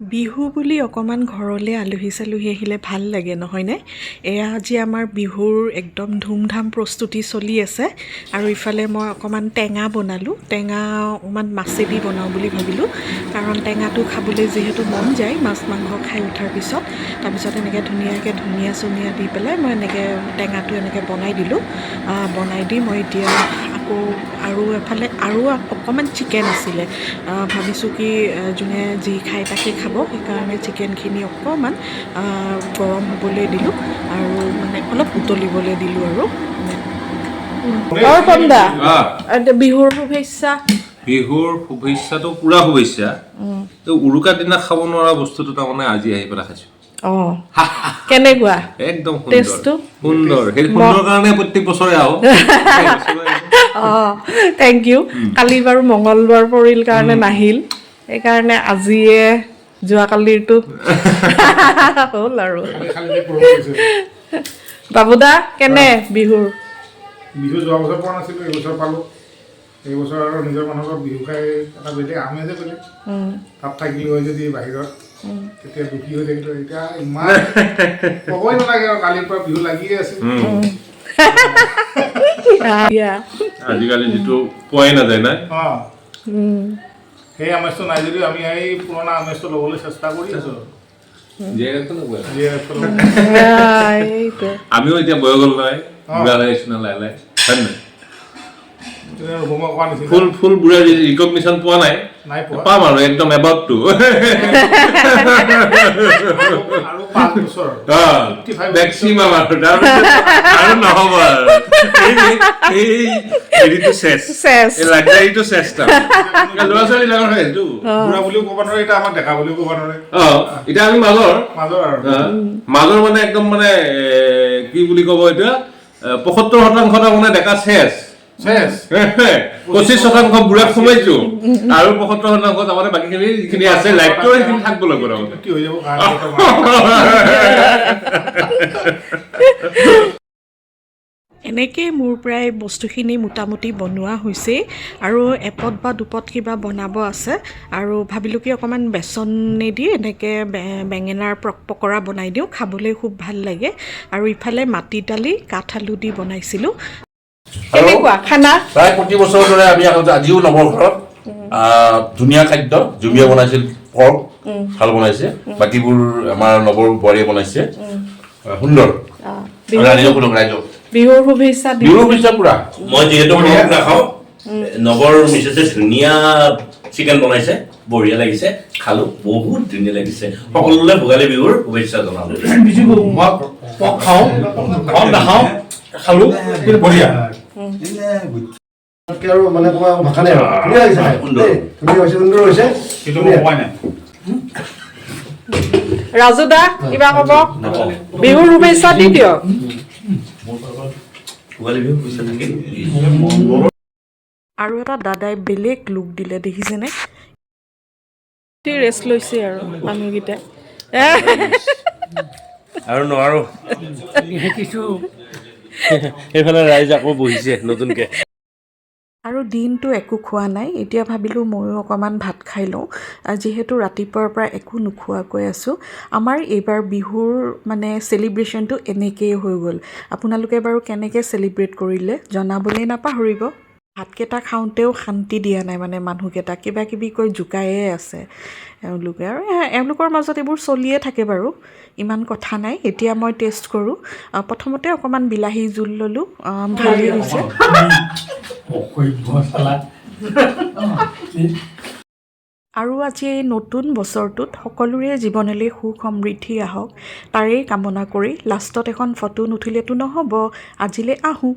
বিহু বুলি অকণমান ঘৰলৈ আলহী চালহী আহিলে ভাল লাগে নহয়নে? এয়া আজি আমাৰ বিহুৰ একদম ধুমধাম প্ৰস্তুতি চলি আছে আৰু ইফালে মই অকণমান টেঙা বনালোঁ। টেঙা অকণমান মাছেদি বনাওঁ বুলি ভাবিলোঁ, কাৰণ টেঙাটো খাবলৈ যিহেতু মন যায় মাছ মাংস খাই উঠাৰ পিছত। তাৰপিছত এনেকৈ ধুনীয়াকৈ ধনিয়া চনিয়া দি পেলাই মই এনেকৈ টেঙাটো এনেকৈ বনাই দিলোঁ। বনাই দি মই এতিয়া আকৌ আৰু এফালে আৰু অকণমান চিকেন আছিলে। ভাবিছোঁ কি যোনে যি খাই তাকে খাব, সেইকাৰণে চিকেনখিনি অকণমান গৰম হ'বলৈ দিলোঁ আৰু মানে অলপ উতলিবলৈ দিলোঁ আৰু বিহুৰ শুভেচ্ছা। বিহুৰ শুভেচ্ছাটো পুৰা শুভেচ্ছা। তো উৰুকাৰ দিনা খাব নোৱাৰা বস্তুটো তাৰমানে আজি আহি পেলাই খাইছোঁ। কেনেকুৱা একদম টেষ্টটো? সুন্দৰ। সেই সুন্দৰ কাৰণে প্ৰত্যেক বছৰে আহোঁ। Thank U. কালি বাৰু মঙলবাৰ পৰিল কাৰণে নাহিল, সেইকাৰণে আজিয়ে যোৱাকালিৰটো হ'ল আৰু। বাবুদা কেনে বিহুৰ? বিহু যোৱা বছৰ পোৱা নাছিলোঁ, এইবছৰ পালোঁ। এইবছৰ আৰু নিজৰ মানুহৰ বিহু খাই এটা বেলেগ আমেজে বেলেগ। তাত থাকিলোঁ হয় যদি বাহিৰত, তেতিয়া দুখী হৈ থাকিলোঁ। এতিয়া ইমান ক'বই নালাগে আৰু, কালিৰ পৰা বিহু লাগিয়ে আছে। আজিকালি যিটো পোৱাই নাযায় না, সেই আমেজটো নাই যদিও আমি এই পুৰণা আমেজটো ল'বলৈ চেষ্টা কৰি আছোঁ। আমিও এতিয়া বয়স হ'ল নহয়, বুঢ়া লাগিছো না লাহে লাহে, হয় নহয়? ফুল ফুল বুঢ়া ৰিকগনিশ্যন পোৱা নাই, পাম আৰু একদম এবাউট টু। আৰু 5 বছৰ মেক্সিমাম আৰু নহ'ব আৰু হেৰিটো চেছ, লাগজাৰীটো চেষ্টা ল'ৰা ছোৱালী ডাঙৰ হয় সেইটো বুঢ়া বুলিও ক'ব নোৱাৰে, এতিয়া আমাক ডেকা বুলিও ক'ব নোৱাৰে। এতিয়া আমি মাজৰ মানে একদম মানে কি বুলি ক'ব এতিয়া 75% তাৰমানে ডেকা চেছ, 25% বুঢ়াত সোমাইছো আৰু 75% তাৰমানে বাকীখিনি যিখিনি আছে লাইফটো সেইখিনি থাকিব লাগিব তাৰমানে। কি হৈ যাব এনেকৈ মোৰ প্ৰায় বস্তুখিনি মোটামুটি বনোৱা হৈছেই আৰু এপদ বা দুপদ কিবা বনাব আছে। আৰু ভাবিলোঁ কি অকণমান বেচনেদি এনেকৈ বেঙেনাৰ পকৰা বনাই দিওঁ, খাবলৈ খুব ভাল লাগে। আৰু ইফালে মাটি দালি কাঠ আলু দি বনাইছিলোঁ। কেনেকুৱা খানা? প্ৰায় প্ৰতি বছৰৰ দৰে আমি আজিও নৱৰ ঘৰত ধুনীয়া খাদ্য জুবিয়া বনাইছিল, পৰ্ক ভাল বনাইছে, বাকীবোৰ আমাৰ নৱৰ বোৱাৰীয়ে বনাইছে, সুন্দৰ। বিহুৰ শুভেচ্ছা পুৰা। মই যিহেতু নাখাওঁ, নৱৰ মিছেছে ধুনীয়া চিকেন বনাইছে, বঢ়িয়া লাগিছে, খালো, বহুত ধুনীয়া লাগিছে। সকলোলৈ ভোগালী বিহুৰ শুভেচ্ছা জনালো। খাওঁ নাখাওঁ, খালো, বঢ়িয়া। আৰু মানে তোমাৰ ভাষা নাই আৰু ধুনীয়া লাগিছে, সুন্দৰ হৈছে। ৰাজু দা কিবা ক'ব? বিহুৰ শুভেচ্ছা দি দিয়ক। আৰু এটা দাদাই বেলেগ লুক দিলে দেখিছেনে? ৰেষ্ট লৈছে আৰু মানুহকেইটাই আৰু নোৱাৰো শিকিছো। সেইফালে ৰাইজ আকৌ বহিছে নতুনকে। আৰু দিনটো একো খোৱা নাই, এতিয়া ভাবিলোঁ ময়ো অকণমান ভাত খাই লওঁ, যিহেতু ৰাতিপুৱাৰ পৰা একো নোখোৱাকৈ আছোঁ। আমাৰ এইবাৰ বিহুৰ মানে চেলিব্ৰেশ্যনটো এনেকৈয়ে হৈ গ'ল। আপোনালোকে বাৰু কেনেকৈ চেলিব্ৰেট কৰিলে জনাবলৈ নাপাহৰিব। ভাতকেইটা খাওঁতেও শান্তি দিয়া নাই, মানে মানুহকেইটা কিবা কিবি কৈ জোকায়ে আছে এওঁলোকে, আৰু এওঁলোকৰ মাজত এইবোৰ চলিয়ে থাকে বাৰু, ইমান কথা নাই। এতিয়া মই টেষ্ট কৰোঁ। প্ৰথমতে অকণমান বিলাহী জোল ল'লোঁ, ভালেই হৈছে। আৰু আজি এই নতুন বছৰটোত সকলোৰে জীৱনলৈ সুখ সমৃদ্ধি আহক, তাৰেই কামনা কৰি লাষ্টত এখন ফটো নুঠিলেতো নহ'ব, আজিলৈ আহোঁ।